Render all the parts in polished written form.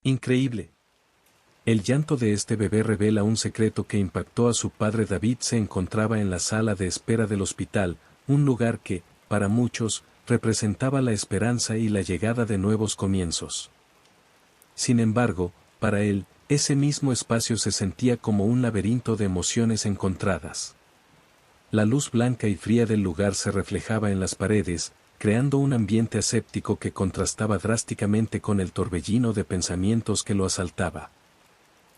Increíble. El llanto de este bebé revela un secreto que impactó a su padre. David se encontraba en la sala de espera del hospital, un lugar que, para muchos, representaba la esperanza y la llegada de nuevos comienzos. Sin embargo, para él, ese mismo espacio se sentía como un laberinto de emociones encontradas. La luz blanca y fría del lugar se reflejaba en las paredes, creando un ambiente aséptico que contrastaba drásticamente con el torbellino de pensamientos que lo asaltaba.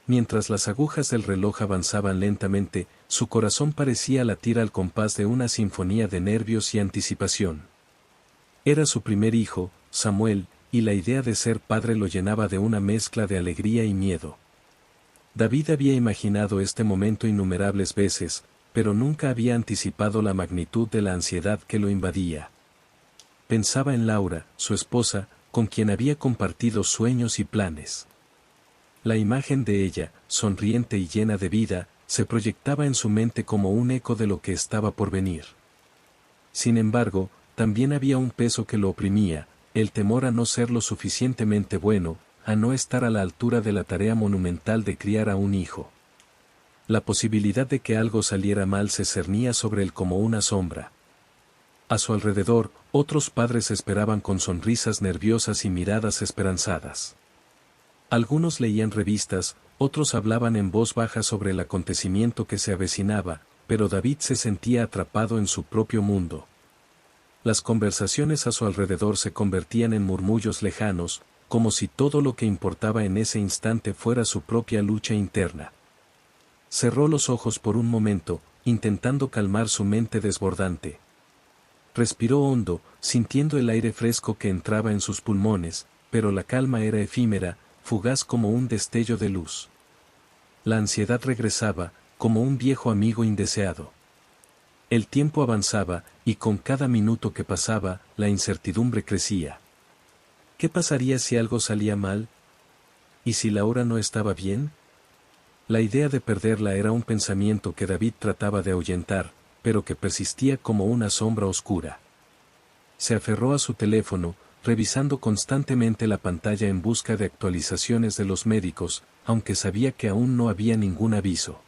Mientras las agujas del reloj avanzaban lentamente, su corazón parecía latir al compás de una sinfonía de nervios y anticipación. Era su primer hijo, Samuel, y la idea de ser padre lo llenaba de una mezcla de alegría y miedo. David había imaginado este momento innumerables veces, pero nunca había anticipado la magnitud de la ansiedad que lo invadía. Pensaba en Laura, su esposa, con quien había compartido sueños y planes. La imagen de ella, sonriente y llena de vida, se proyectaba en su mente como un eco de lo que estaba por venir. Sin embargo, también había un peso que lo oprimía, el temor a no ser lo suficientemente bueno, a no estar a la altura de la tarea monumental de criar a un hijo. La posibilidad de que algo saliera mal se cernía sobre él como una sombra. A su alrededor, otros padres esperaban con sonrisas nerviosas y miradas esperanzadas. Algunos leían revistas, otros hablaban en voz baja sobre el acontecimiento que se avecinaba, pero David se sentía atrapado en su propio mundo. Las conversaciones a su alrededor se convertían en murmullos lejanos, como si todo lo que importaba en ese instante fuera su propia lucha interna. Cerró los ojos por un momento, intentando calmar su mente desbordante. Respiró hondo, sintiendo el aire fresco que entraba en sus pulmones, pero la calma era efímera, fugaz como un destello de luz. La ansiedad regresaba, como un viejo amigo indeseado. El tiempo avanzaba, y con cada minuto que pasaba, la incertidumbre crecía. ¿Qué pasaría si algo salía mal? ¿Y si Laura no estaba bien? La idea de perderla era un pensamiento que David trataba de ahuyentar, pero que persistía como una sombra oscura. Se aferró a su teléfono, revisando constantemente la pantalla en busca de actualizaciones de los médicos, aunque sabía que aún no había ningún aviso.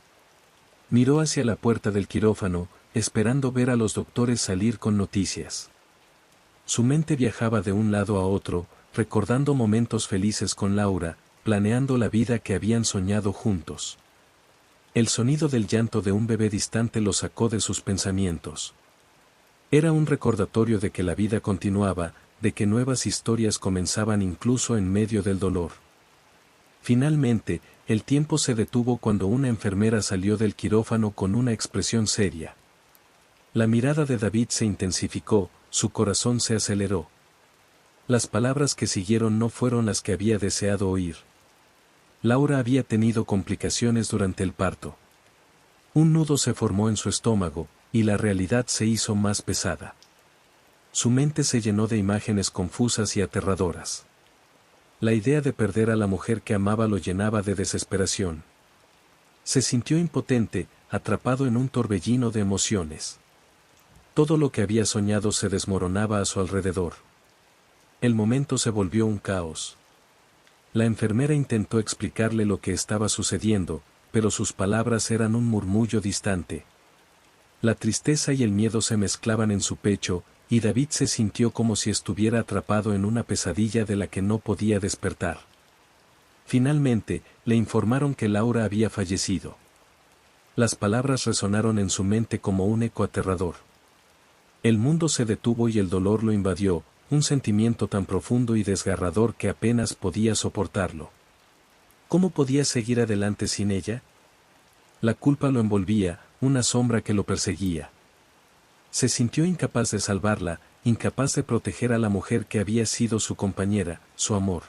Miró hacia la puerta del quirófano, esperando ver a los doctores salir con noticias. Su mente viajaba de un lado a otro, recordando momentos felices con Laura, planeando la vida que habían soñado juntos. El sonido del llanto de un bebé distante lo sacó de sus pensamientos. Era un recordatorio de que la vida continuaba, de que nuevas historias comenzaban incluso en medio del dolor. Finalmente, el tiempo se detuvo cuando una enfermera salió del quirófano con una expresión seria. La mirada de David se intensificó, su corazón se aceleró. Las palabras que siguieron no fueron las que había deseado oír. Laura había tenido complicaciones durante el parto. Un nudo se formó en su estómago, y la realidad se hizo más pesada. Su mente se llenó de imágenes confusas y aterradoras. La idea de perder a la mujer que amaba lo llenaba de desesperación. Se sintió impotente, atrapado en un torbellino de emociones. Todo lo que había soñado se desmoronaba a su alrededor. El momento se volvió un caos. La enfermera intentó explicarle lo que estaba sucediendo, pero sus palabras eran un murmullo distante. La tristeza y el miedo se mezclaban en su pecho, y David se sintió como si estuviera atrapado en una pesadilla de la que no podía despertar. Finalmente, le informaron que Laura había fallecido. Las palabras resonaron en su mente como un eco aterrador. El mundo se detuvo y el dolor lo invadió, un sentimiento tan profundo y desgarrador que apenas podía soportarlo. ¿Cómo podía seguir adelante sin ella? La culpa lo envolvía, una sombra que lo perseguía. Se sintió incapaz de salvarla, incapaz de proteger a la mujer que había sido su compañera, su amor.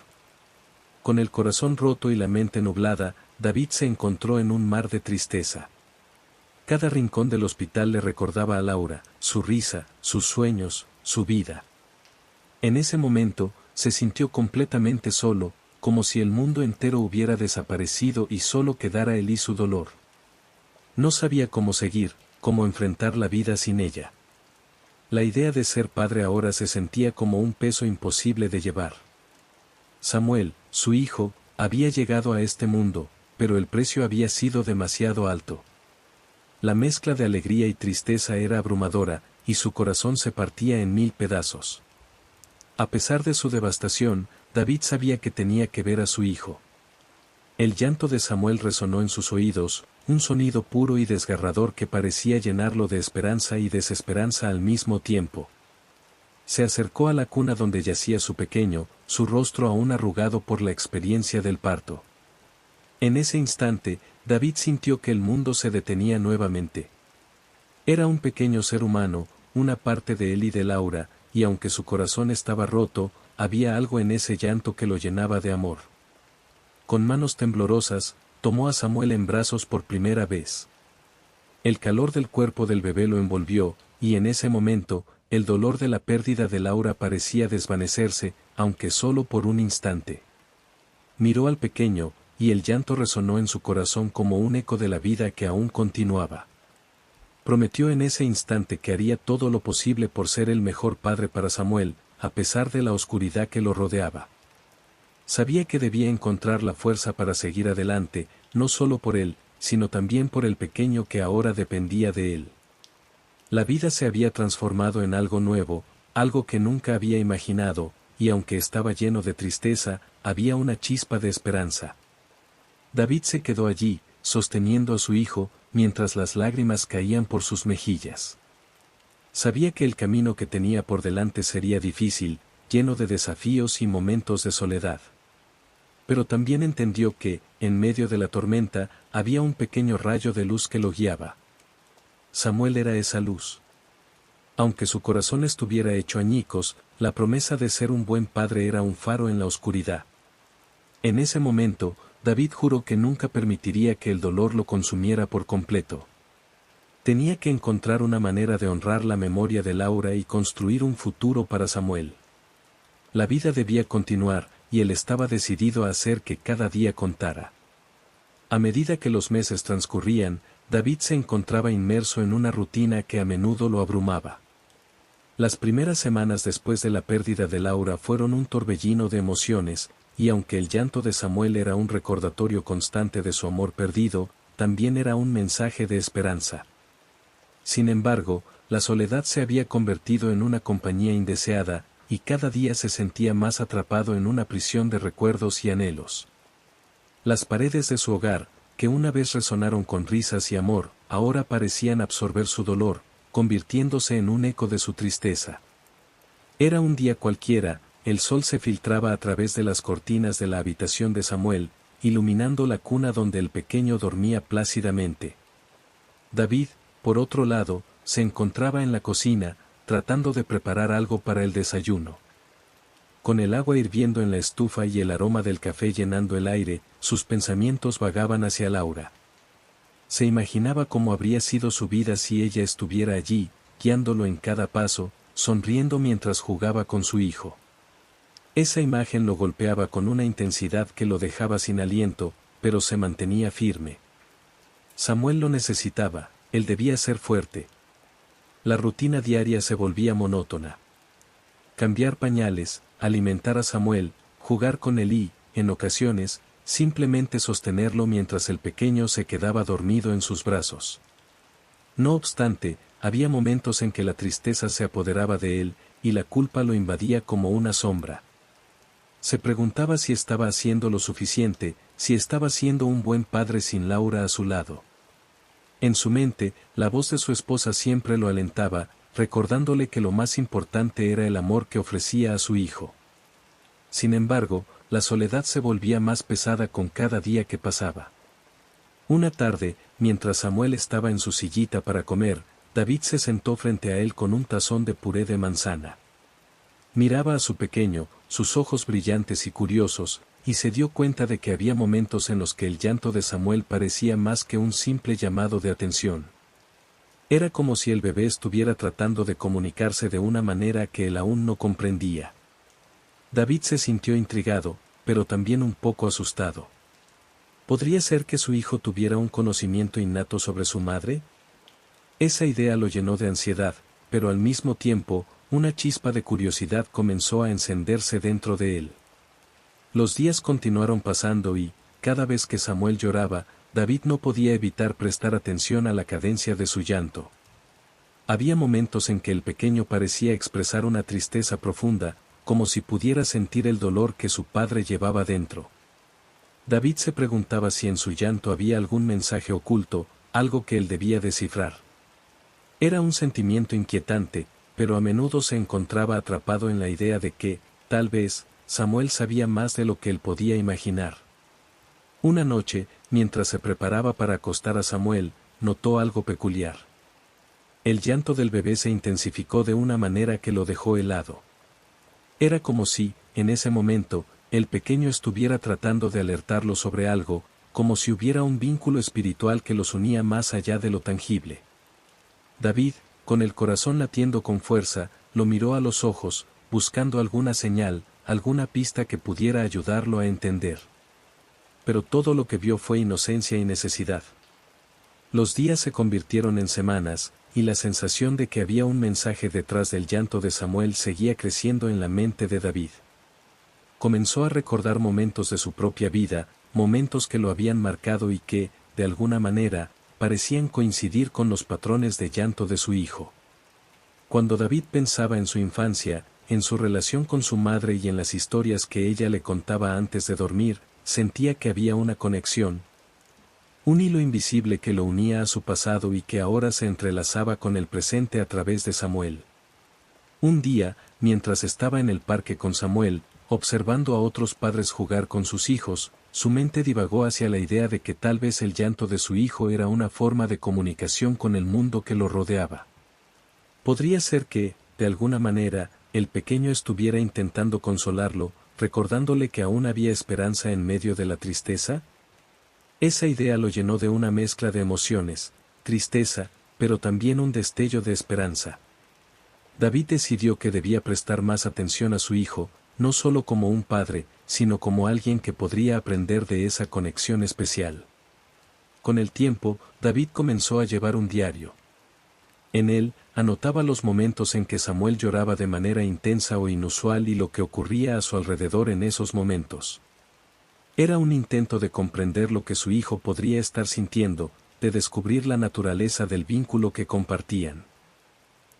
Con el corazón roto y la mente nublada, David se encontró en un mar de tristeza. Cada rincón del hospital le recordaba a Laura, su risa, sus sueños, su vida. En ese momento, se sintió completamente solo, como si el mundo entero hubiera desaparecido y solo quedara él y su dolor. No sabía cómo seguir, cómo enfrentar la vida sin ella. La idea de ser padre ahora se sentía como un peso imposible de llevar. Samuel, su hijo, Había llegado a este mundo, pero el precio había sido demasiado alto. La mezcla de alegría y tristeza era abrumadora, y su corazón se partía en 1000 pedazos. A pesar de su devastación, David sabía que tenía que ver a su hijo. El llanto de Samuel resonó en sus oídos, un sonido puro y desgarrador que parecía llenarlo de esperanza y desesperanza al mismo tiempo. Se acercó a la cuna donde yacía su pequeño, su rostro aún arrugado por la experiencia del parto. En ese instante, David sintió que el mundo se detenía nuevamente. Era un pequeño ser humano, una parte de él y de Laura, y aunque su corazón estaba roto, había algo en ese llanto que lo llenaba de amor. Con manos temblorosas, tomó a Samuel en brazos por primera vez. El calor del cuerpo del bebé lo envolvió, y en ese momento, el dolor de la pérdida de Laura parecía desvanecerse, aunque solo por un instante. Miró al pequeño, y el llanto resonó en su corazón como un eco de la vida que aún continuaba. Prometió en ese instante que haría todo lo posible por ser el mejor padre para Samuel, a pesar de la oscuridad que lo rodeaba. Sabía que debía encontrar la fuerza para seguir adelante, no solo por él, sino también por el pequeño que ahora dependía de él. La vida se había transformado en algo nuevo, algo que nunca había imaginado, y aunque estaba lleno de tristeza, había una chispa de esperanza. David se quedó allí, sosteniendo a su hijo, mientras las lágrimas caían por sus mejillas. Sabía que el camino que tenía por delante sería difícil, lleno de desafíos y momentos de soledad. Pero también entendió que, en medio de la tormenta, había un pequeño rayo de luz que lo guiaba. Samuel era esa luz. Aunque su corazón estuviera hecho añicos, la promesa de ser un buen padre era un faro en la oscuridad. En ese momento, David juró que nunca permitiría que el dolor lo consumiera por completo. Tenía que encontrar una manera de honrar la memoria de Laura y construir un futuro para Samuel. La vida debía continuar, y él estaba decidido a hacer que cada día contara. A medida que los meses transcurrían, David se encontraba inmerso en una rutina que a menudo lo abrumaba. Las primeras semanas después de la pérdida de Laura fueron un torbellino de emociones, y aunque el llanto de Samuel era un recordatorio constante de su amor perdido, también era un mensaje de esperanza. Sin embargo, la soledad se había convertido en una compañía indeseada, y cada día se sentía más atrapado en una prisión de recuerdos y anhelos. Las paredes de su hogar, que una vez resonaron con risas y amor, ahora parecían absorber su dolor, convirtiéndose en un eco de su tristeza. Era un día cualquiera, el sol se filtraba a través de las cortinas de la habitación de Samuel, iluminando la cuna donde el pequeño dormía plácidamente. David, por otro lado, se encontraba en la cocina, tratando de preparar algo para el desayuno. Con el agua hirviendo en la estufa y el aroma del café llenando el aire, sus pensamientos vagaban hacia Laura. Se imaginaba cómo habría sido su vida si ella estuviera allí, guiándolo en cada paso, sonriendo mientras jugaba con su hijo. Esa imagen lo golpeaba con una intensidad que lo dejaba sin aliento, pero se mantenía firme. Samuel lo necesitaba, él debía ser fuerte. La rutina diaria se volvía monótona. Cambiar pañales, alimentar a Samuel, jugar con él y, en ocasiones, simplemente sostenerlo mientras el pequeño se quedaba dormido en sus brazos. No obstante, había momentos en que la tristeza se apoderaba de él, y la culpa lo invadía como una sombra. Se preguntaba si estaba haciendo lo suficiente, si estaba siendo un buen padre sin Laura a su lado. En su mente, la voz de su esposa siempre lo alentaba, recordándole que lo más importante era el amor que ofrecía a su hijo. Sin embargo, la soledad se volvía más pesada con cada día que pasaba. Una tarde, mientras Samuel estaba en su sillita para comer, David se sentó frente a él con un tazón de puré de manzana. Miraba a su pequeño, sus ojos brillantes y curiosos, y se dio cuenta de que había momentos en los que el llanto de Samuel parecía más que un simple llamado de atención. Era como si el bebé estuviera tratando de comunicarse de una manera que él aún no comprendía. David se sintió intrigado, pero también un poco asustado. ¿Podría ser que su hijo tuviera un conocimiento innato sobre su madre? Esa idea lo llenó de ansiedad, pero al mismo tiempo, una chispa de curiosidad comenzó a encenderse dentro de él. Los días continuaron pasando y, cada vez que Samuel lloraba, David no podía evitar prestar atención a la cadencia de su llanto. Había momentos en que el pequeño parecía expresar una tristeza profunda, como si pudiera sentir el dolor que su padre llevaba dentro. David se preguntaba si en su llanto había algún mensaje oculto, algo que él debía descifrar. Era un sentimiento inquietante, pero a menudo se encontraba atrapado en la idea de que, tal vez, Samuel sabía más de lo que él podía imaginar. Una noche, mientras se preparaba para acostar a Samuel, notó algo peculiar. El llanto del bebé se intensificó de una manera que lo dejó helado. Era como si, en ese momento, el pequeño estuviera tratando de alertarlo sobre algo, como si hubiera un vínculo espiritual que los unía más allá de lo tangible. David, con el corazón latiendo con fuerza, lo miró a los ojos, buscando alguna señal, alguna pista que pudiera ayudarlo a entender. Pero todo lo que vio fue inocencia y necesidad. Los días se convirtieron en semanas, y la sensación de que había un mensaje detrás del llanto de Samuel seguía creciendo en la mente de David. Comenzó a recordar momentos de su propia vida, momentos que lo habían marcado y que, de alguna manera, parecían coincidir con los patrones de llanto de su hijo. Cuando David pensaba en su infancia, en su relación con su madre y en las historias que ella le contaba antes de dormir, sentía que había una conexión, un hilo invisible que lo unía a su pasado y que ahora se entrelazaba con el presente a través de Samuel. Un día, mientras estaba en el parque con Samuel, observando a otros padres jugar con sus hijos, su mente divagó hacia la idea de que tal vez el llanto de su hijo era una forma de comunicación con el mundo que lo rodeaba. Podría ser que, de alguna manera, el pequeño estuviera intentando consolarlo, recordándole que aún había esperanza en medio de la tristeza. Esa idea lo llenó de una mezcla de emociones, tristeza, pero también un destello de esperanza. David decidió que debía prestar más atención a su hijo, no solo como un padre, sino como alguien que podría aprender de esa conexión especial. Con el tiempo, David comenzó a llevar un diario. En él, anotaba los momentos en que Samuel lloraba de manera intensa o inusual y lo que ocurría a su alrededor en esos momentos. Era un intento de comprender lo que su hijo podría estar sintiendo, de descubrir la naturaleza del vínculo que compartían.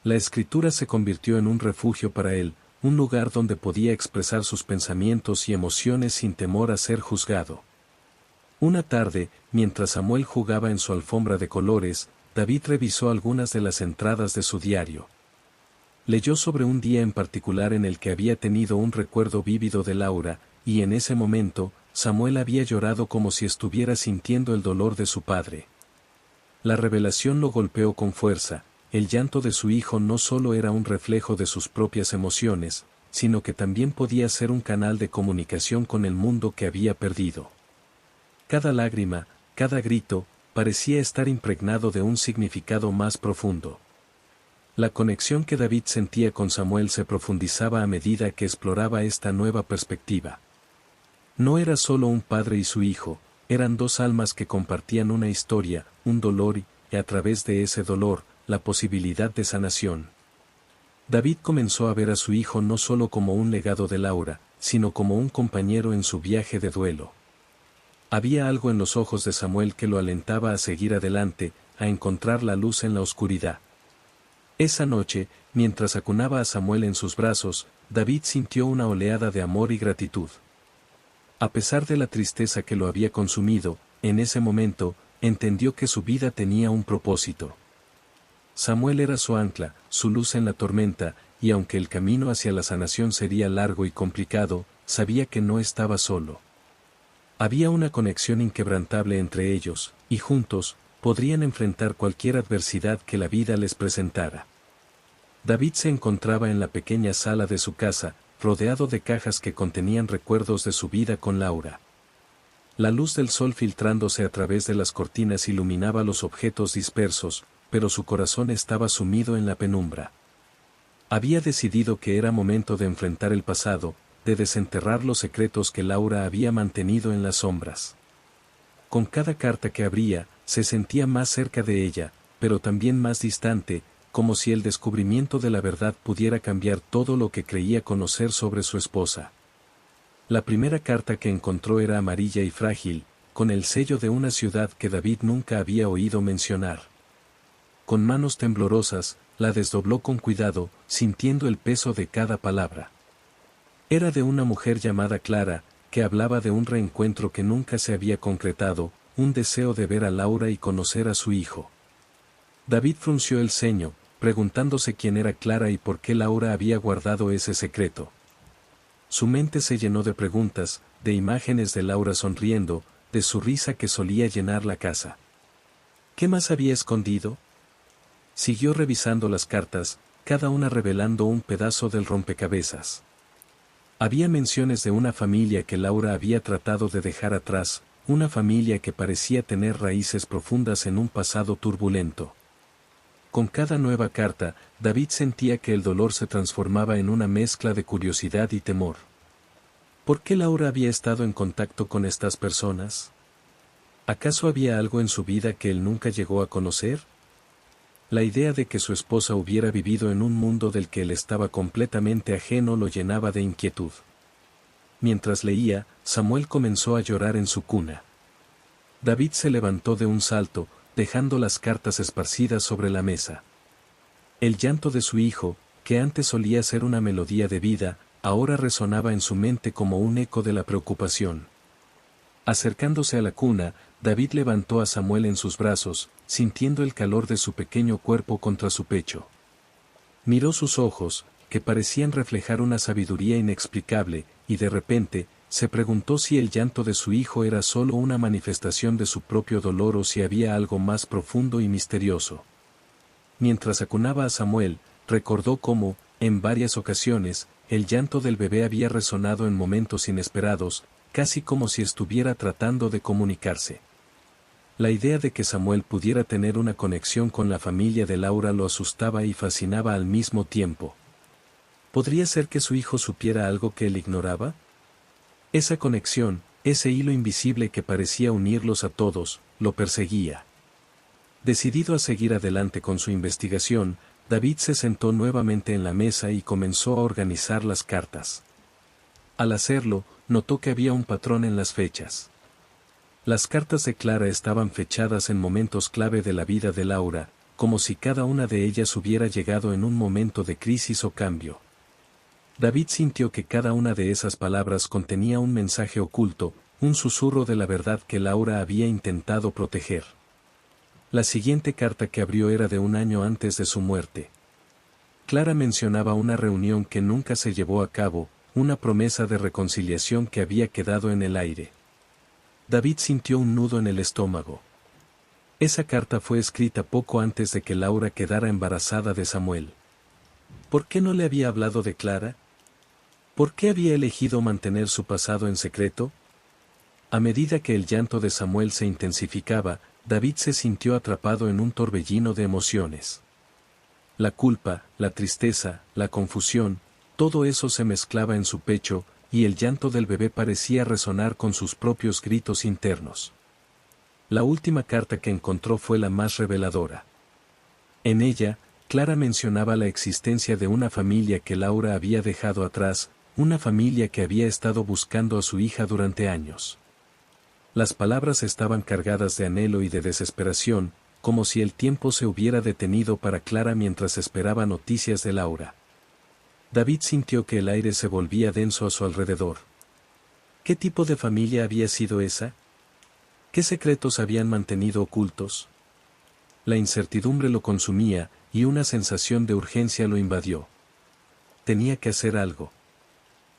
La escritura se convirtió en un refugio para él, un lugar donde podía expresar sus pensamientos y emociones sin temor a ser juzgado. Una tarde, mientras Samuel jugaba en su alfombra de colores, David revisó algunas de las entradas de su diario. Leyó sobre un día en particular en el que había tenido un recuerdo vívido de Laura, y en ese momento, Samuel había llorado como si estuviera sintiendo el dolor de su padre. La revelación lo golpeó con fuerza. El llanto de su hijo no solo era un reflejo de sus propias emociones, sino que también podía ser un canal de comunicación con el mundo que había perdido. Cada lágrima, cada grito, parecía estar impregnado de un significado más profundo. La conexión que David sentía con Samuel se profundizaba a medida que exploraba esta nueva perspectiva. No era solo un padre y su hijo, eran dos almas que compartían una historia, un dolor y, a través de ese dolor, la posibilidad de sanación. David comenzó a ver a su hijo no solo como un legado de Laura, sino como un compañero en su viaje de duelo. Había algo en los ojos de Samuel que lo alentaba a seguir adelante, a encontrar la luz en la oscuridad. Esa noche, mientras acunaba a Samuel en sus brazos, David sintió una oleada de amor y gratitud. A pesar de la tristeza que lo había consumido, en ese momento, entendió que su vida tenía un propósito. Samuel era su ancla, su luz en la tormenta, y aunque el camino hacia la sanación sería largo y complicado, sabía que no estaba solo. Había una conexión inquebrantable entre ellos, y juntos, podrían enfrentar cualquier adversidad que la vida les presentara. David se encontraba en la pequeña sala de su casa, rodeado de cajas que contenían recuerdos de su vida con Laura. La luz del sol filtrándose a través de las cortinas iluminaba los objetos dispersos, pero su corazón estaba sumido en la penumbra. Había decidido que era momento de enfrentar el pasado, de desenterrar los secretos que Laura había mantenido en las sombras. Con cada carta que abría, se sentía más cerca de ella, pero también más distante, como si el descubrimiento de la verdad pudiera cambiar todo lo que creía conocer sobre su esposa. La primera carta que encontró era amarilla y frágil, con el sello de una ciudad que David nunca había oído mencionar. Con manos temblorosas, la desdobló con cuidado, sintiendo el peso de cada palabra. Era de una mujer llamada Clara, que hablaba de un reencuentro que nunca se había concretado, un deseo de ver a Laura y conocer a su hijo. David frunció el ceño, preguntándose quién era Clara y por qué Laura había guardado ese secreto. Su mente se llenó de preguntas, de imágenes de Laura sonriendo, de su risa que solía llenar la casa. ¿Qué más había escondido? Siguió revisando las cartas, cada una revelando un pedazo del rompecabezas. Había menciones de una familia que Laura había tratado de dejar atrás, una familia que parecía tener raíces profundas en un pasado turbulento. Con cada nueva carta, David sentía que el dolor se transformaba en una mezcla de curiosidad y temor. ¿Por qué Laura había estado en contacto con estas personas? ¿Acaso había algo en su vida que él nunca llegó a conocer? La idea de que su esposa hubiera vivido en un mundo del que él estaba completamente ajeno lo llenaba de inquietud. Mientras leía, Samuel comenzó a llorar en su cuna. David se levantó de un salto, dejando las cartas esparcidas sobre la mesa. El llanto de su hijo, que antes solía ser una melodía de vida, ahora resonaba en su mente como un eco de la preocupación. Acercándose a la cuna, David levantó a Samuel en sus brazos, sintiendo el calor de su pequeño cuerpo contra su pecho. Miró sus ojos, que parecían reflejar una sabiduría inexplicable, y de repente, se preguntó si el llanto de su hijo era solo una manifestación de su propio dolor o si había algo más profundo y misterioso. Mientras acunaba a Samuel, recordó cómo, en varias ocasiones, el llanto del bebé había resonado en momentos inesperados, casi como si estuviera tratando de comunicarse. La idea de que Samuel pudiera tener una conexión con la familia de Laura lo asustaba y fascinaba al mismo tiempo. ¿Podría ser que su hijo supiera algo que él ignoraba? Esa conexión, ese hilo invisible que parecía unirlos a todos, lo perseguía. Decidido a seguir adelante con su investigación, David se sentó nuevamente en la mesa y comenzó a organizar las cartas. Al hacerlo, notó que había un patrón en las fechas. Las cartas de Clara estaban fechadas en momentos clave de la vida de Laura, como si cada una de ellas hubiera llegado en un momento de crisis o cambio. David sintió que cada una de esas palabras contenía un mensaje oculto, un susurro de la verdad que Laura había intentado proteger. La siguiente carta que abrió era de un año antes de su muerte. Clara mencionaba una reunión que nunca se llevó a cabo, una promesa de reconciliación que había quedado en el aire. David sintió un nudo en el estómago. Esa carta fue escrita poco antes de que Laura quedara embarazada de Samuel. ¿Por qué no le había hablado de Clara? ¿Por qué había elegido mantener su pasado en secreto? A medida que el llanto de Samuel se intensificaba, David se sintió atrapado en un torbellino de emociones. La culpa, la tristeza, la confusión, todo eso se mezclaba en su pecho, y el llanto del bebé parecía resonar con sus propios gritos internos. La última carta que encontró fue la más reveladora. En ella, Clara mencionaba la existencia de una familia que Laura había dejado atrás, una familia que había estado buscando a su hija durante años. Las palabras estaban cargadas de anhelo y de desesperación, como si el tiempo se hubiera detenido para Clara mientras esperaba noticias de Laura. David sintió que el aire se volvía denso a su alrededor. ¿Qué tipo de familia había sido esa? ¿Qué secretos habían mantenido ocultos? La incertidumbre lo consumía, y una sensación de urgencia lo invadió. Tenía que hacer algo.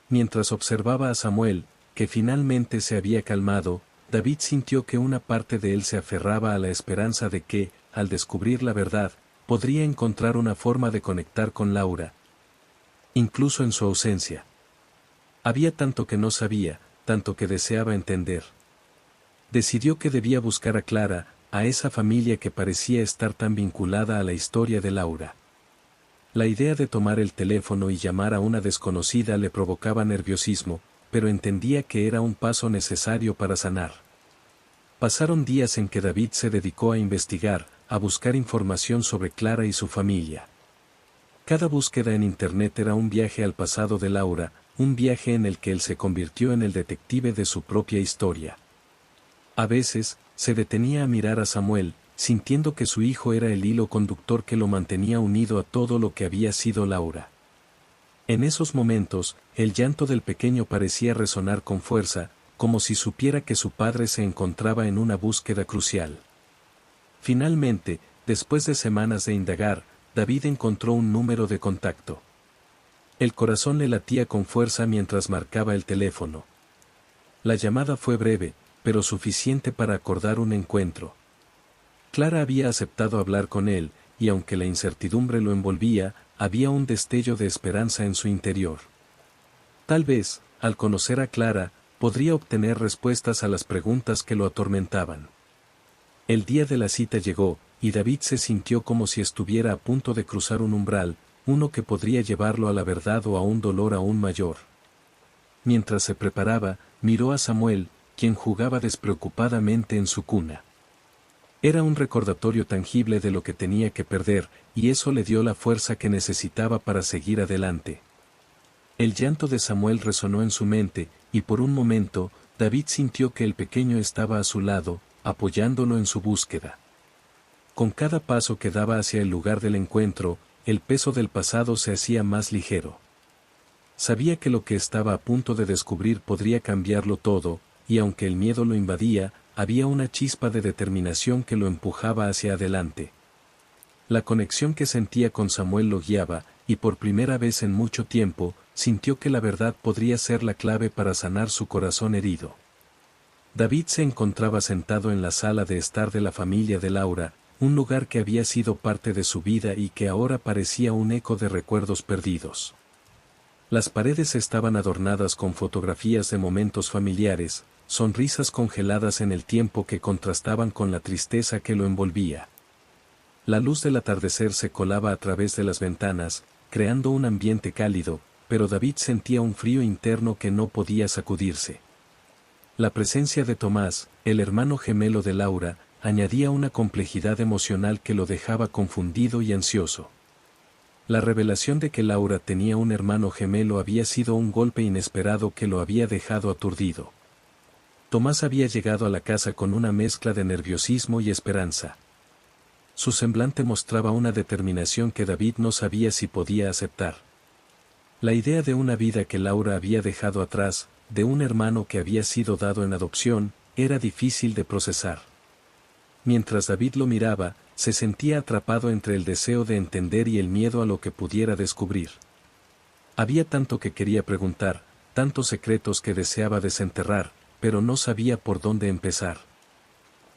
Mientras observaba a Samuel, que finalmente se había calmado, David sintió que una parte de él se aferraba a la esperanza de que, al descubrir la verdad, podría encontrar una forma de conectar con Laura. Incluso en su ausencia. Había tanto que no sabía, tanto que deseaba entender. Decidió que debía buscar a Clara, a esa familia que parecía estar tan vinculada a la historia de Laura. La idea de tomar el teléfono y llamar a una desconocida le provocaba nerviosismo, pero entendía que era un paso necesario para sanar. Pasaron días en que David se dedicó a investigar, a buscar información sobre Clara y su familia. Cada búsqueda en Internet era un viaje al pasado de Laura, un viaje en el que él se convirtió en el detective de su propia historia. A veces, se detenía a mirar a Samuel, sintiendo que su hijo era el hilo conductor que lo mantenía unido a todo lo que había sido Laura. En esos momentos, el llanto del pequeño parecía resonar con fuerza, como si supiera que su padre se encontraba en una búsqueda crucial. Finalmente, después de semanas de indagar, David encontró un número de contacto. El corazón le latía con fuerza mientras marcaba el teléfono. La llamada fue breve, pero suficiente para acordar un encuentro. Clara había aceptado hablar con él, y aunque la incertidumbre lo envolvía, había un destello de esperanza en su interior. Tal vez, al conocer a Clara, podría obtener respuestas a las preguntas que lo atormentaban. El día de la cita llegó, y David se sintió como si estuviera a punto de cruzar un umbral, uno que podría llevarlo a la verdad o a un dolor aún mayor. Mientras se preparaba, miró a Samuel, quien jugaba despreocupadamente en su cuna. Era un recordatorio tangible de lo que tenía que perder, y eso le dio la fuerza que necesitaba para seguir adelante. El llanto de Samuel resonó en su mente, y por un momento, David sintió que el pequeño estaba a su lado, apoyándolo en su búsqueda. Con cada paso que daba hacia el lugar del encuentro, el peso del pasado se hacía más ligero. Sabía que lo que estaba a punto de descubrir podría cambiarlo todo, y aunque el miedo lo invadía, había una chispa de determinación que lo empujaba hacia adelante. La conexión que sentía con Samuel lo guiaba, y por primera vez en mucho tiempo, sintió que la verdad podría ser la clave para sanar su corazón herido. David se encontraba sentado en la sala de estar de la familia de Laura, un lugar que había sido parte de su vida y que ahora parecía un eco de recuerdos perdidos. Las paredes estaban adornadas con fotografías de momentos familiares, sonrisas congeladas en el tiempo que contrastaban con la tristeza que lo envolvía. La luz del atardecer se colaba a través de las ventanas, creando un ambiente cálido, pero David sentía un frío interno que no podía sacudirse. La presencia de Tomás, el hermano gemelo de Laura, añadía una complejidad emocional que lo dejaba confundido y ansioso. La revelación de que Laura tenía un hermano gemelo había sido un golpe inesperado que lo había dejado aturdido. Tomás había llegado a la casa con una mezcla de nerviosismo y esperanza. Su semblante mostraba una determinación que David no sabía si podía aceptar. La idea de una vida que Laura había dejado atrás, de un hermano que había sido dado en adopción, era difícil de procesar. Mientras David lo miraba, se sentía atrapado entre el deseo de entender y el miedo a lo que pudiera descubrir. Había tanto que quería preguntar, tantos secretos que deseaba desenterrar, pero no sabía por dónde empezar.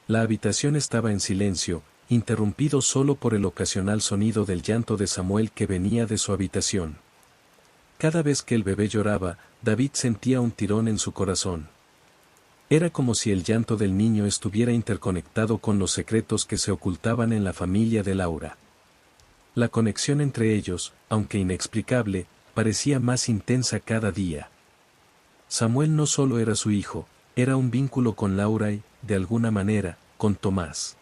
La habitación estaba en silencio, interrumpido solo por el ocasional sonido del llanto de Samuel que venía de su habitación. Cada vez que el bebé lloraba, David sentía un tirón en su corazón. Era como si el llanto del niño estuviera interconectado con los secretos que se ocultaban en la familia de Laura. La conexión entre ellos, aunque inexplicable, parecía más intensa cada día. Samuel no solo era su hijo, era un vínculo con Laura y, de alguna manera, con Tomás.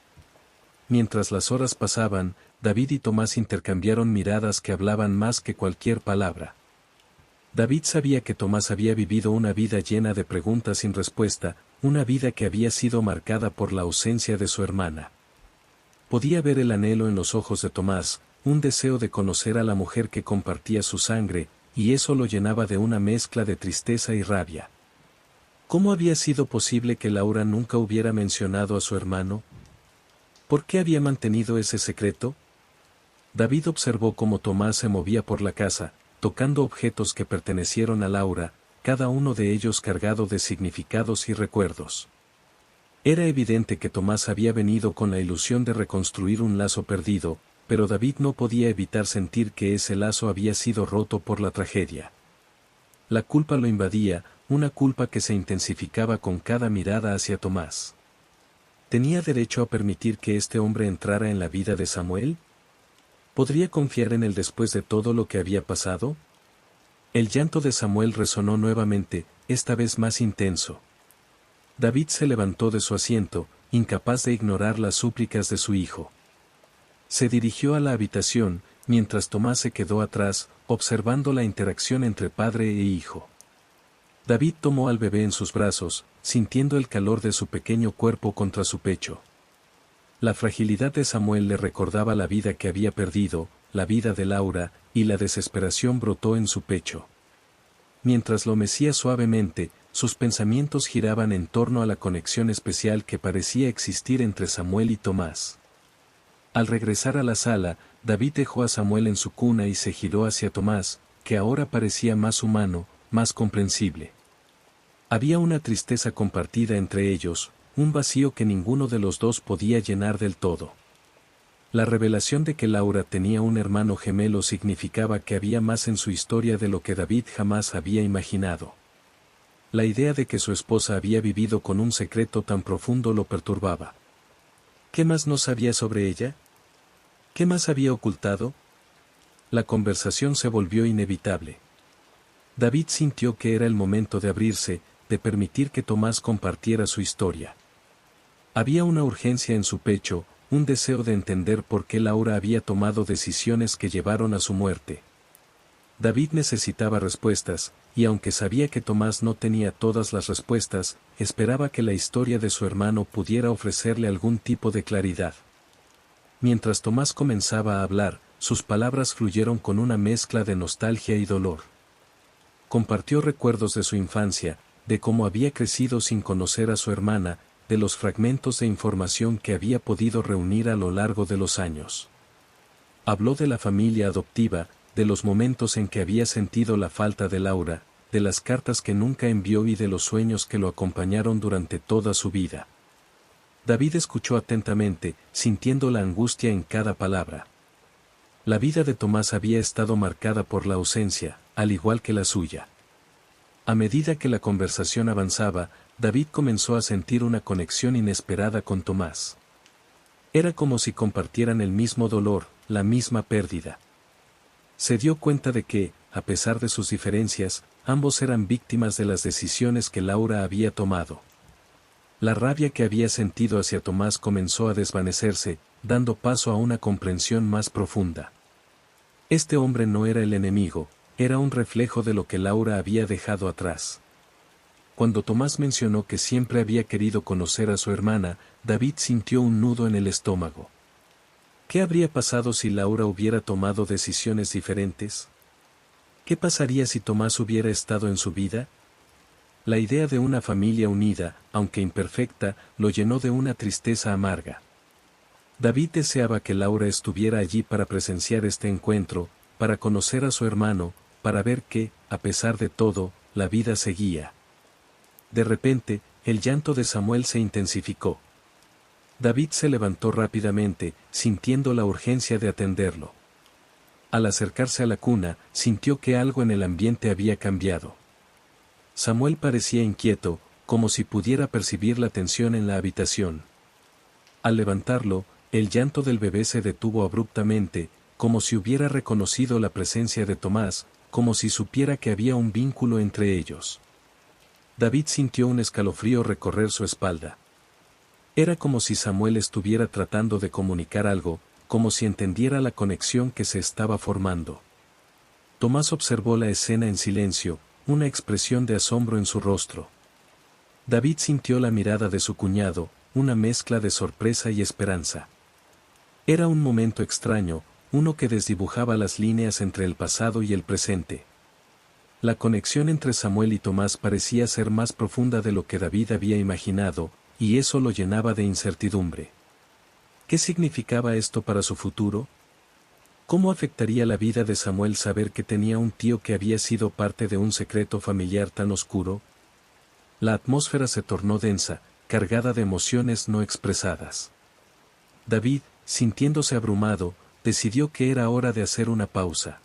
Mientras las horas pasaban, David y Tomás intercambiaron miradas que hablaban más que cualquier palabra. David sabía que Tomás había vivido una vida llena de preguntas sin respuesta, una vida que había sido marcada por la ausencia de su hermana. Podía ver el anhelo en los ojos de Tomás, un deseo de conocer a la mujer que compartía su sangre, y eso lo llenaba de una mezcla de tristeza y rabia. ¿Cómo había sido posible que Laura nunca hubiera mencionado a su hermano? ¿Por qué había mantenido ese secreto? David observó cómo Tomás se movía por la casa, tocando objetos que pertenecieron a Laura, cada uno de ellos cargado de significados y recuerdos. Era evidente que Tomás había venido con la ilusión de reconstruir un lazo perdido, pero David no podía evitar sentir que ese lazo había sido roto por la tragedia. La culpa lo invadía, una culpa que se intensificaba con cada mirada hacia Tomás. ¿Tenía derecho a permitir que este hombre entrara en la vida de Samuel? ¿Podría confiar en él después de todo lo que había pasado? El llanto de Samuel resonó nuevamente, esta vez más intenso. David se levantó de su asiento, incapaz de ignorar las súplicas de su hijo. Se dirigió a la habitación, mientras Tomás se quedó atrás, observando la interacción entre padre e hijo. David tomó al bebé en sus brazos, sintiendo el calor de su pequeño cuerpo contra su pecho. La fragilidad de Samuel le recordaba la vida que había perdido, la vida de Laura, y la desesperación brotó en su pecho. Mientras lo mecía suavemente, sus pensamientos giraban en torno a la conexión especial que parecía existir entre Samuel y Tomás. Al regresar a la sala, David dejó a Samuel en su cuna y se giró hacia Tomás, que ahora parecía más humano, más comprensible. Había una tristeza compartida entre ellos, un vacío que ninguno de los dos podía llenar del todo. La revelación de que Laura tenía un hermano gemelo significaba que había más en su historia de lo que David jamás había imaginado. La idea de que su esposa había vivido con un secreto tan profundo lo perturbaba. ¿Qué más no sabía sobre ella? ¿Qué más había ocultado? La conversación se volvió inevitable. David sintió que era el momento de abrirse, de permitir que Tomás compartiera su historia. Había una urgencia en su pecho, un deseo de entender por qué Laura había tomado decisiones que llevaron a su muerte. David necesitaba respuestas, y aunque sabía que Tomás no tenía todas las respuestas, esperaba que la historia de su hermano pudiera ofrecerle algún tipo de claridad. Mientras Tomás comenzaba a hablar, sus palabras fluyeron con una mezcla de nostalgia y dolor. Compartió recuerdos de su infancia, de cómo había crecido sin conocer a su hermana, de los fragmentos de información que había podido reunir a lo largo de los años. Habló de la familia adoptiva, de los momentos en que había sentido la falta de Laura, de las cartas que nunca envió y de los sueños que lo acompañaron durante toda su vida. David escuchó atentamente, sintiendo la angustia en cada palabra. La vida de Tomás había estado marcada por la ausencia, al igual que la suya. A medida que la conversación avanzaba, David comenzó a sentir una conexión inesperada con Tomás. Era como si compartieran el mismo dolor, la misma pérdida. Se dio cuenta de que, a pesar de sus diferencias, ambos eran víctimas de las decisiones que Laura había tomado. La rabia que había sentido hacia Tomás comenzó a desvanecerse, dando paso a una comprensión más profunda. Este hombre no era el enemigo, era un reflejo de lo que Laura había dejado atrás. Cuando Tomás mencionó que siempre había querido conocer a su hermana, David sintió un nudo en el estómago. ¿Qué habría pasado si Laura hubiera tomado decisiones diferentes? ¿Qué pasaría si Tomás hubiera estado en su vida? La idea de una familia unida, aunque imperfecta, lo llenó de una tristeza amarga. David deseaba que Laura estuviera allí para presenciar este encuentro, para conocer a su hermano, para ver que, a pesar de todo, la vida seguía. De repente, el llanto de Samuel se intensificó. David se levantó rápidamente, sintiendo la urgencia de atenderlo. Al acercarse a la cuna, sintió que algo en el ambiente había cambiado. Samuel parecía inquieto, como si pudiera percibir la tensión en la habitación. Al levantarlo, el llanto del bebé se detuvo abruptamente, como si hubiera reconocido la presencia de Tomás, como si supiera que había un vínculo entre ellos. David sintió un escalofrío recorrer su espalda. Era como si Samuel estuviera tratando de comunicar algo, como si entendiera la conexión que se estaba formando. Tomás observó la escena en silencio, una expresión de asombro en su rostro. David sintió la mirada de su cuñado, una mezcla de sorpresa y esperanza. Era un momento extraño, uno que desdibujaba las líneas entre el pasado y el presente. La conexión entre Samuel y Tomás parecía ser más profunda de lo que David había imaginado, y eso lo llenaba de incertidumbre. ¿Qué significaba esto para su futuro? ¿Cómo afectaría la vida de Samuel saber que tenía un tío que había sido parte de un secreto familiar tan oscuro? La atmósfera se tornó densa, cargada de emociones no expresadas. David, sintiéndose abrumado, decidió que era hora de hacer una pausa.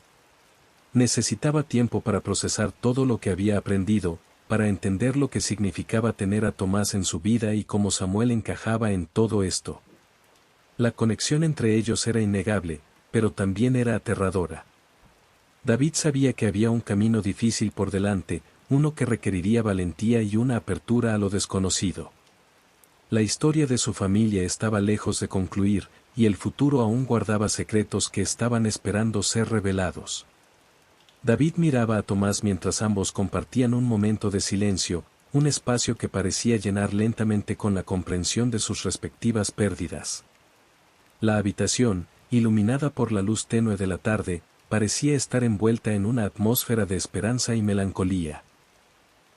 Necesitaba tiempo para procesar todo lo que había aprendido, para entender lo que significaba tener a Tomás en su vida y cómo Samuel encajaba en todo esto. La conexión entre ellos era innegable, pero también era aterradora. David sabía que había un camino difícil por delante, uno que requeriría valentía y una apertura a lo desconocido. La historia de su familia estaba lejos de concluir, y el futuro aún guardaba secretos que estaban esperando ser revelados. David miraba a Tomás mientras ambos compartían un momento de silencio, un espacio que parecía llenar lentamente con la comprensión de sus respectivas pérdidas. La habitación, iluminada por la luz tenue de la tarde, parecía estar envuelta en una atmósfera de esperanza y melancolía.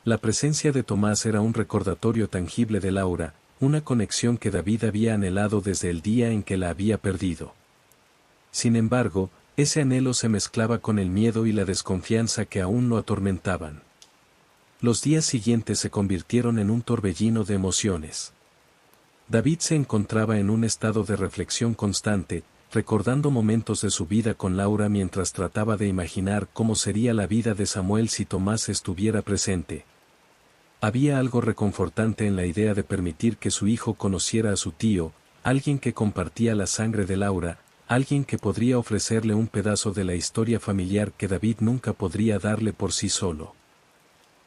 La presencia de Tomás era un recordatorio tangible de Laura, una conexión que David había anhelado desde el día en que la había perdido. Sin embargo, ese anhelo se mezclaba con el miedo y la desconfianza que aún lo atormentaban. Los días siguientes se convirtieron en un torbellino de emociones. David se encontraba en un estado de reflexión constante, recordando momentos de su vida con Laura mientras trataba de imaginar cómo sería la vida de Samuel si Tomás estuviera presente. Había algo reconfortante en la idea de permitir que su hijo conociera a su tío, alguien que compartía la sangre de Laura, alguien que podría ofrecerle un pedazo de la historia familiar que David nunca podría darle por sí solo.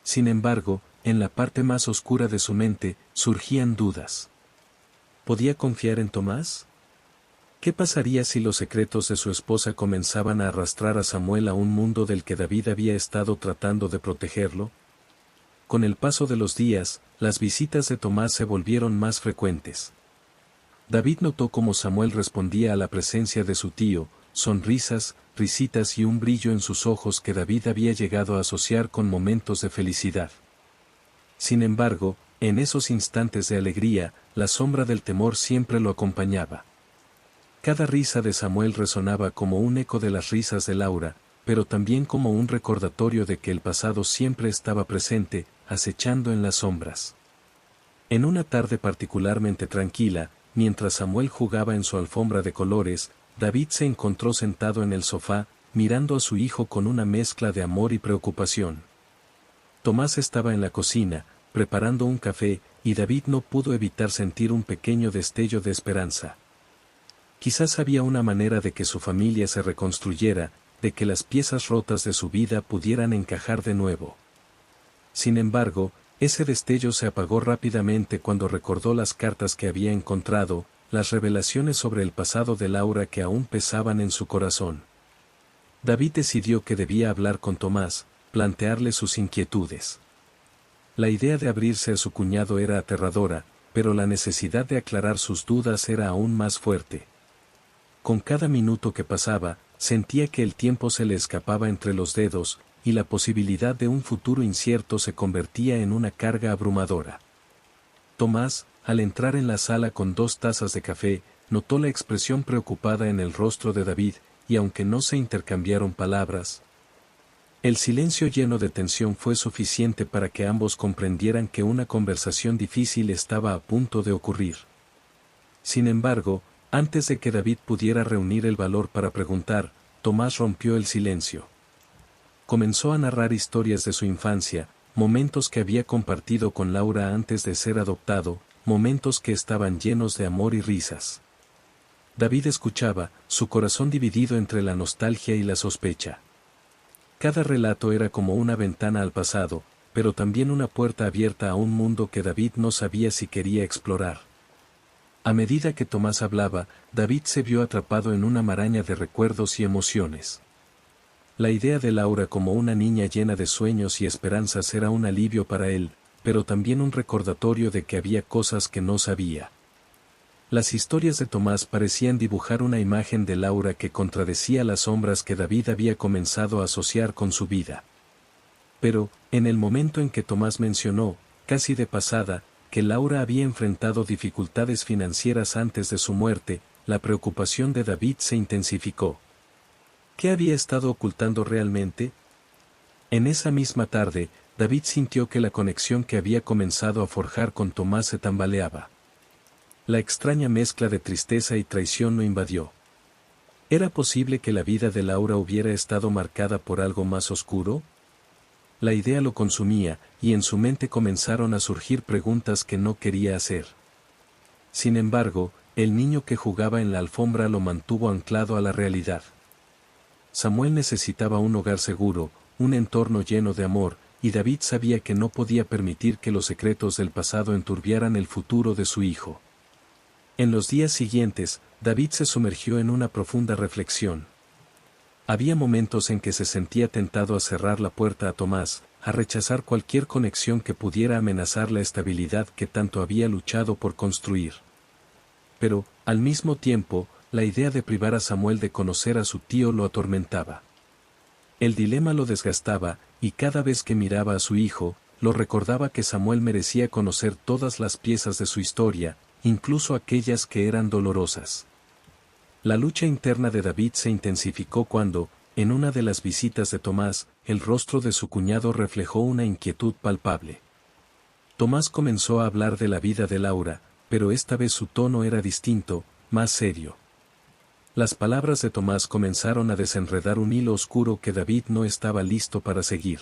Sin embargo, en la parte más oscura de su mente, surgían dudas. ¿Podía confiar en Tomás? ¿Qué pasaría si los secretos de su esposa comenzaban a arrastrar a Samuel a un mundo del que David había estado tratando de protegerlo? Con el paso de los días, las visitas de Tomás se volvieron más frecuentes. David notó cómo Samuel respondía a la presencia de su tío, sonrisas, risitas y un brillo en sus ojos que David había llegado a asociar con momentos de felicidad. Sin embargo, en esos instantes de alegría, la sombra del temor siempre lo acompañaba. Cada risa de Samuel resonaba como un eco de las risas de Laura, pero también como un recordatorio de que el pasado siempre estaba presente, acechando en las sombras. En una tarde particularmente tranquila, mientras Samuel jugaba en su alfombra de colores, David se encontró sentado en el sofá, mirando a su hijo con una mezcla de amor y preocupación. Tomás estaba en la cocina, preparando un café, y David no pudo evitar sentir un pequeño destello de esperanza. Quizás había una manera de que su familia se reconstruyera, de que las piezas rotas de su vida pudieran encajar de nuevo. Sin embargo, ese destello se apagó rápidamente cuando recordó las cartas que había encontrado, las revelaciones sobre el pasado de Laura que aún pesaban en su corazón. David decidió que debía hablar con Tomás, plantearle sus inquietudes. La idea de abrirse a su cuñado era aterradora, pero la necesidad de aclarar sus dudas era aún más fuerte. Con cada minuto que pasaba, sentía que el tiempo se le escapaba entre los dedos, y la posibilidad de un futuro incierto se convertía en una carga abrumadora. Tomás, al entrar en la sala con 2 tazas de café, notó la expresión preocupada en el rostro de David, y aunque no se intercambiaron palabras, el silencio lleno de tensión fue suficiente para que ambos comprendieran que una conversación difícil estaba a punto de ocurrir. Sin embargo, antes de que David pudiera reunir el valor para preguntar, Tomás rompió el silencio. Comenzó a narrar historias de su infancia, momentos que había compartido con Laura antes de ser adoptado, momentos que estaban llenos de amor y risas. David escuchaba, su corazón dividido entre la nostalgia y la sospecha. Cada relato era como una ventana al pasado, pero también una puerta abierta a un mundo que David no sabía si quería explorar. A medida que Tomás hablaba, David se vio atrapado en una maraña de recuerdos y emociones. La idea de Laura como una niña llena de sueños y esperanzas era un alivio para él, pero también un recordatorio de que había cosas que no sabía. Las historias de Tomás parecían dibujar una imagen de Laura que contradecía las sombras que David había comenzado a asociar con su vida. Pero, en el momento en que Tomás mencionó, casi de pasada, que Laura había enfrentado dificultades financieras antes de su muerte, la preocupación de David se intensificó. ¿Qué había estado ocultando realmente? En esa misma tarde, David sintió que la conexión que había comenzado a forjar con Tomás se tambaleaba. La extraña mezcla de tristeza y traición lo invadió. ¿Era posible que la vida de Laura hubiera estado marcada por algo más oscuro? La idea lo consumía, y en su mente comenzaron a surgir preguntas que no quería hacer. Sin embargo, el niño que jugaba en la alfombra lo mantuvo anclado a la realidad. Samuel necesitaba un hogar seguro, un entorno lleno de amor, y David sabía que no podía permitir que los secretos del pasado enturbiaran el futuro de su hijo. En los días siguientes, David se sumergió en una profunda reflexión. Había momentos en que se sentía tentado a cerrar la puerta a Tomás, a rechazar cualquier conexión que pudiera amenazar la estabilidad que tanto había luchado por construir. Pero, al mismo tiempo, la idea de privar a Samuel de conocer a su tío lo atormentaba. El dilema lo desgastaba, y cada vez que miraba a su hijo, lo recordaba que Samuel merecía conocer todas las piezas de su historia, incluso aquellas que eran dolorosas. La lucha interna de David se intensificó cuando, en una de las visitas de Tomás, el rostro de su cuñado reflejó una inquietud palpable. Tomás comenzó a hablar de la vida de Laura, pero esta vez su tono era distinto, más serio. Las palabras de Tomás comenzaron a desenredar un hilo oscuro que David no estaba listo para seguir.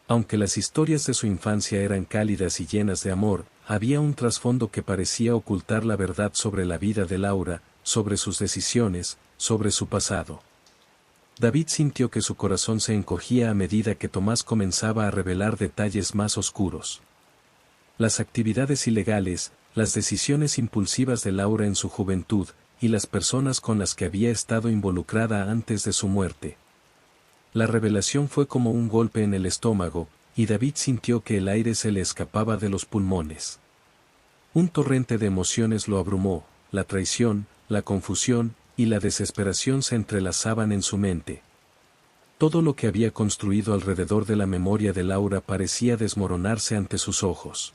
Aunque las historias de su infancia eran cálidas y llenas de amor, había un trasfondo que parecía ocultar la verdad sobre la vida de Laura, sobre sus decisiones, sobre su pasado. David sintió que su corazón se encogía a medida que Tomás comenzaba a revelar detalles más oscuros. Las actividades ilegales, las decisiones impulsivas de Laura en su juventud, y las personas con las que había estado involucrada antes de su muerte. La revelación fue como un golpe en el estómago, y David sintió que el aire se le escapaba de los pulmones. Un torrente de emociones lo abrumó, la traición, la confusión, y la desesperación se entrelazaban en su mente. Todo lo que había construido alrededor de la memoria de Laura parecía desmoronarse ante sus ojos.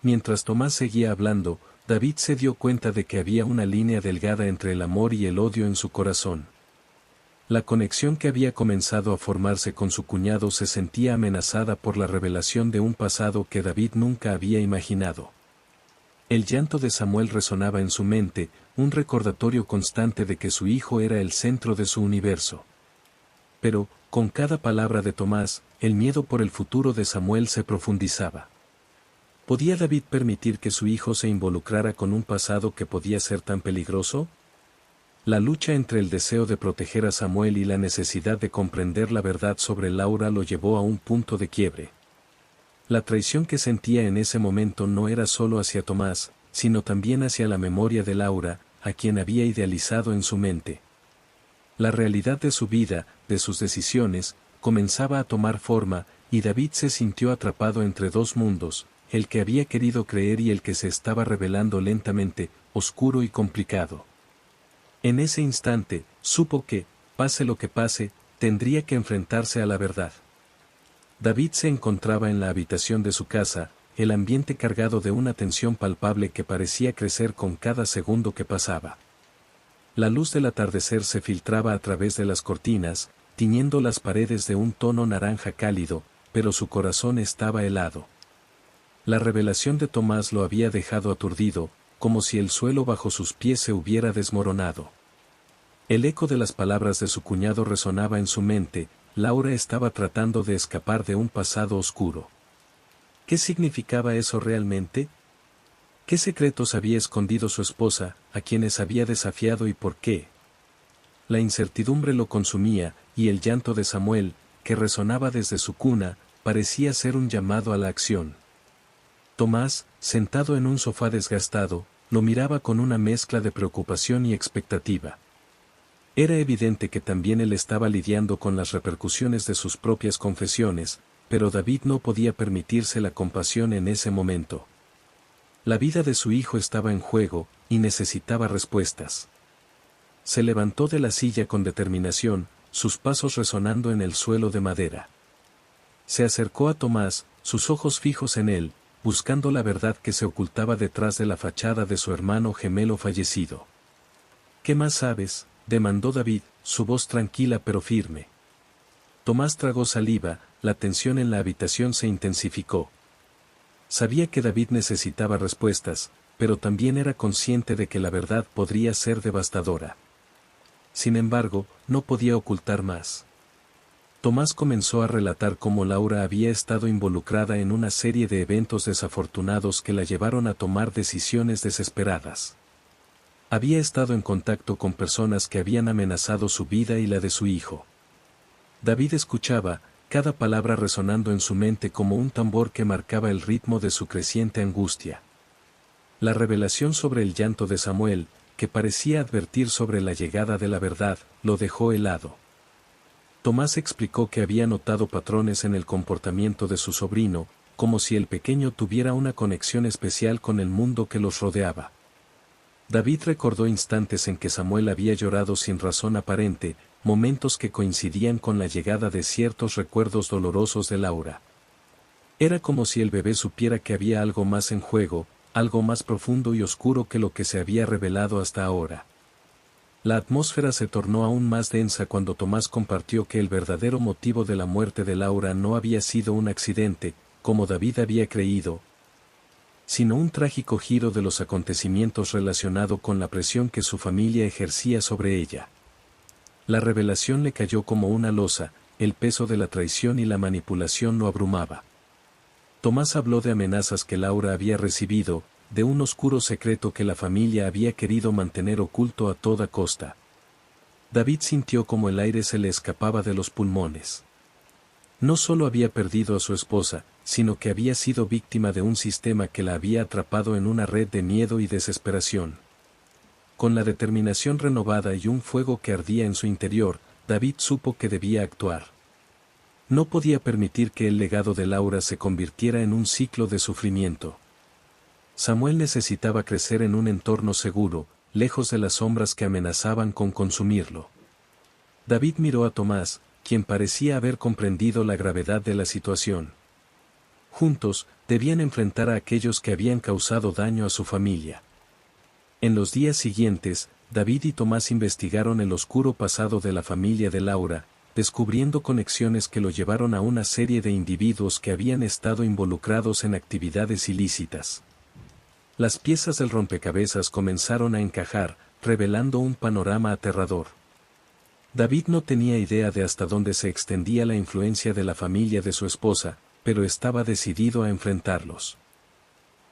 Mientras Tomás seguía hablando, David se dio cuenta de que había una línea delgada entre el amor y el odio en su corazón. La conexión que había comenzado a formarse con su cuñado se sentía amenazada por la revelación de un pasado que David nunca había imaginado. El llanto de Samuel resonaba en su mente, un recordatorio constante de que su hijo era el centro de su universo. Pero, con cada palabra de Tomás, el miedo por el futuro de Samuel se profundizaba. ¿Podía David permitir que su hijo se involucrara con un pasado que podía ser tan peligroso? La lucha entre el deseo de proteger a Samuel y la necesidad de comprender la verdad sobre Laura lo llevó a un punto de quiebre. La traición que sentía en ese momento no era solo hacia Tomás, sino también hacia la memoria de Laura, a quien había idealizado en su mente. La realidad de su vida, de sus decisiones, comenzaba a tomar forma, y David se sintió atrapado entre dos mundos, el que había querido creer y el que se estaba revelando lentamente, oscuro y complicado. En ese instante, supo que, pase lo que pase, tendría que enfrentarse a la verdad. David se encontraba en la habitación de su casa, el ambiente cargado de una tensión palpable que parecía crecer con cada segundo que pasaba. La luz del atardecer se filtraba a través de las cortinas, tiñendo las paredes de un tono naranja cálido, pero su corazón estaba helado. La revelación de Tomás lo había dejado aturdido, como si el suelo bajo sus pies se hubiera desmoronado. El eco de las palabras de su cuñado resonaba en su mente. Laura estaba tratando de escapar de un pasado oscuro. ¿Qué significaba eso realmente? ¿Qué secretos había escondido su esposa, a quienes había desafiado y por qué? La incertidumbre lo consumía, y el llanto de Samuel, que resonaba desde su cuna, parecía ser un llamado a la acción. Tomás, sentado en un sofá desgastado, lo miraba con una mezcla de preocupación y expectativa. Era evidente que también él estaba lidiando con las repercusiones de sus propias confesiones, pero David no podía permitirse la compasión en ese momento. La vida de su hijo estaba en juego, y necesitaba respuestas. Se levantó de la silla con determinación, sus pasos resonando en el suelo de madera. Se acercó a Tomás, sus ojos fijos en él, buscando la verdad que se ocultaba detrás de la fachada de su hermano gemelo fallecido. ¿Qué más sabes?, demandó David, su voz tranquila pero firme. Tomás tragó saliva, la tensión en la habitación se intensificó. Sabía que David necesitaba respuestas, pero también era consciente de que la verdad podría ser devastadora. Sin embargo, no podía ocultar más. Tomás comenzó a relatar cómo Laura había estado involucrada en una serie de eventos desafortunados que la llevaron a tomar decisiones desesperadas. Había estado en contacto con personas que habían amenazado su vida y la de su hijo. David escuchaba, cada palabra resonando en su mente como un tambor que marcaba el ritmo de su creciente angustia. La revelación sobre el llanto de Samuel, que parecía advertir sobre la llegada de la verdad, lo dejó helado. Tomás explicó que había notado patrones en el comportamiento de su sobrino, como si el pequeño tuviera una conexión especial con el mundo que los rodeaba. David recordó instantes en que Samuel había llorado sin razón aparente, momentos que coincidían con la llegada de ciertos recuerdos dolorosos de Laura. Era como si el bebé supiera que había algo más en juego, algo más profundo y oscuro que lo que se había revelado hasta ahora. La atmósfera se tornó aún más densa cuando Tomás compartió que el verdadero motivo de la muerte de Laura no había sido un accidente, como David había creído, sino un trágico giro de los acontecimientos relacionado con la presión que su familia ejercía sobre ella. La revelación le cayó como una losa, el peso de la traición y la manipulación lo abrumaba. Tomás habló de amenazas que Laura había recibido, de un oscuro secreto que la familia había querido mantener oculto a toda costa. David sintió como el aire se le escapaba de los pulmones. No solo había perdido a su esposa, sino que había sido víctima de un sistema que la había atrapado en una red de miedo y desesperación. Con la determinación renovada y un fuego que ardía en su interior, David supo que debía actuar. No podía permitir que el legado de Laura se convirtiera en un ciclo de sufrimiento. Samuel necesitaba crecer en un entorno seguro, lejos de las sombras que amenazaban con consumirlo. David miró a Tomás, quien parecía haber comprendido la gravedad de la situación. Juntos, debían enfrentar a aquellos que habían causado daño a su familia. En los días siguientes, David y Tomás investigaron el oscuro pasado de la familia de Laura, descubriendo conexiones que lo llevaron a una serie de individuos que habían estado involucrados en actividades ilícitas. Las piezas del rompecabezas comenzaron a encajar, revelando un panorama aterrador. David no tenía idea de hasta dónde se extendía la influencia de la familia de su esposa, pero estaba decidido a enfrentarlos.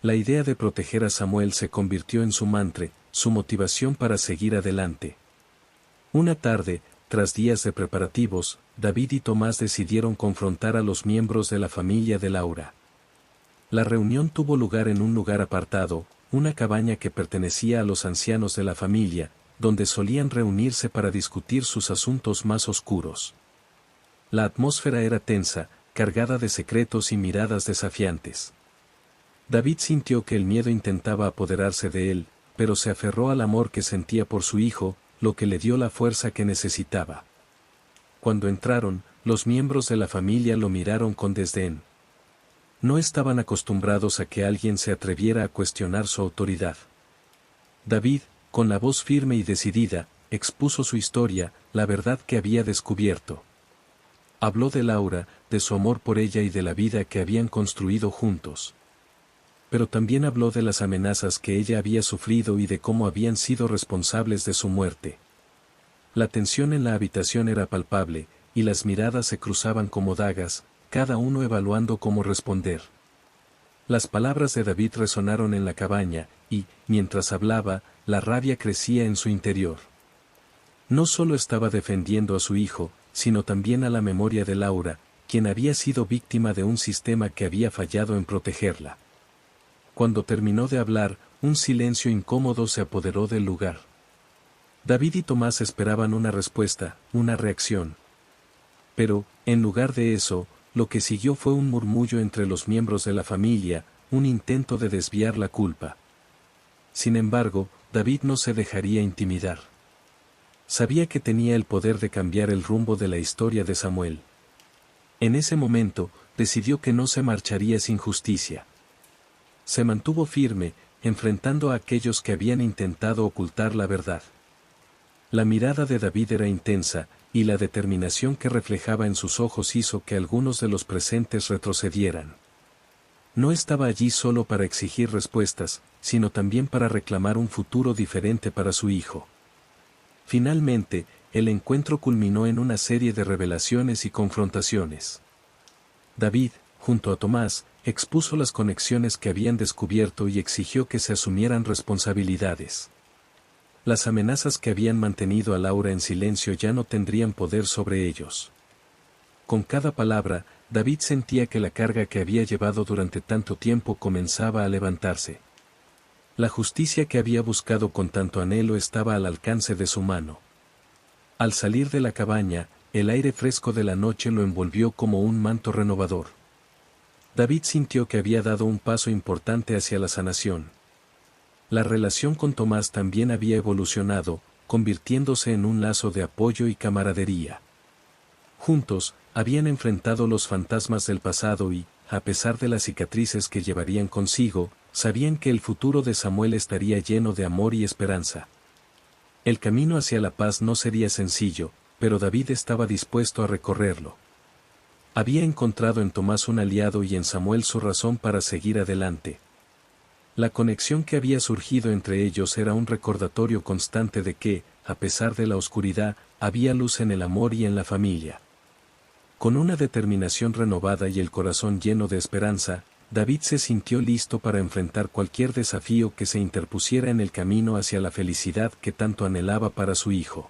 La idea de proteger a Samuel se convirtió en su mantra, su motivación para seguir adelante. Una tarde, tras días de preparativos, David y Tomás decidieron confrontar a los miembros de la familia de Laura. La reunión tuvo lugar en un lugar apartado, una cabaña que pertenecía a los ancianos de la familia, donde solían reunirse para discutir sus asuntos más oscuros. La atmósfera era tensa, cargada de secretos y miradas desafiantes. David sintió que el miedo intentaba apoderarse de él, pero se aferró al amor que sentía por su hijo, lo que le dio la fuerza que necesitaba. Cuando entraron, los miembros de la familia lo miraron con desdén. No estaban acostumbrados a que alguien se atreviera a cuestionar su autoridad. David, con la voz firme y decidida, expuso su historia, la verdad que había descubierto. Habló de Laura, de su amor por ella y de la vida que habían construido juntos. Pero también habló de las amenazas que ella había sufrido y de cómo habían sido responsables de su muerte. La tensión en la habitación era palpable, y las miradas se cruzaban como dagas, cada uno evaluando cómo responder. Las palabras de David resonaron en la cabaña, y, mientras hablaba, la rabia crecía en su interior. No solo estaba defendiendo a su hijo, sino también a la memoria de Laura, quien había sido víctima de un sistema que había fallado en protegerla. Cuando terminó de hablar, un silencio incómodo se apoderó del lugar. David y Tomás esperaban una respuesta, una reacción. Pero, en lugar de eso, lo que siguió fue un murmullo entre los miembros de la familia, un intento de desviar la culpa. Sin embargo, David no se dejaría intimidar. Sabía que tenía el poder de cambiar el rumbo de la historia de Samuel. En ese momento, decidió que no se marcharía sin justicia. Se mantuvo firme, enfrentando a aquellos que habían intentado ocultar la verdad. La mirada de David era intensa, y la determinación que reflejaba en sus ojos hizo que algunos de los presentes retrocedieran. No estaba allí solo para exigir respuestas, sino también para reclamar un futuro diferente para su hijo. Finalmente, el encuentro culminó en una serie de revelaciones y confrontaciones. David, junto a Tomás, expuso las conexiones que habían descubierto y exigió que se asumieran responsabilidades. Las amenazas que habían mantenido a Laura en silencio ya no tendrían poder sobre ellos. Con cada palabra, David sentía que la carga que había llevado durante tanto tiempo comenzaba a levantarse. La justicia que había buscado con tanto anhelo estaba al alcance de su mano. Al salir de la cabaña, el aire fresco de la noche lo envolvió como un manto renovador. David sintió que había dado un paso importante hacia la sanación. La relación con Tomás también había evolucionado, convirtiéndose en un lazo de apoyo y camaradería. Juntos, habían enfrentado los fantasmas del pasado y, a pesar de las cicatrices que llevarían consigo, sabían que el futuro de Samuel estaría lleno de amor y esperanza. El camino hacia la paz no sería sencillo, pero David estaba dispuesto a recorrerlo. Había encontrado en Tomás un aliado y en Samuel su razón para seguir adelante. La conexión que había surgido entre ellos era un recordatorio constante de que, a pesar de la oscuridad, había luz en el amor y en la familia. Con una determinación renovada y el corazón lleno de esperanza, David se sintió listo para enfrentar cualquier desafío que se interpusiera en el camino hacia la felicidad que tanto anhelaba para su hijo.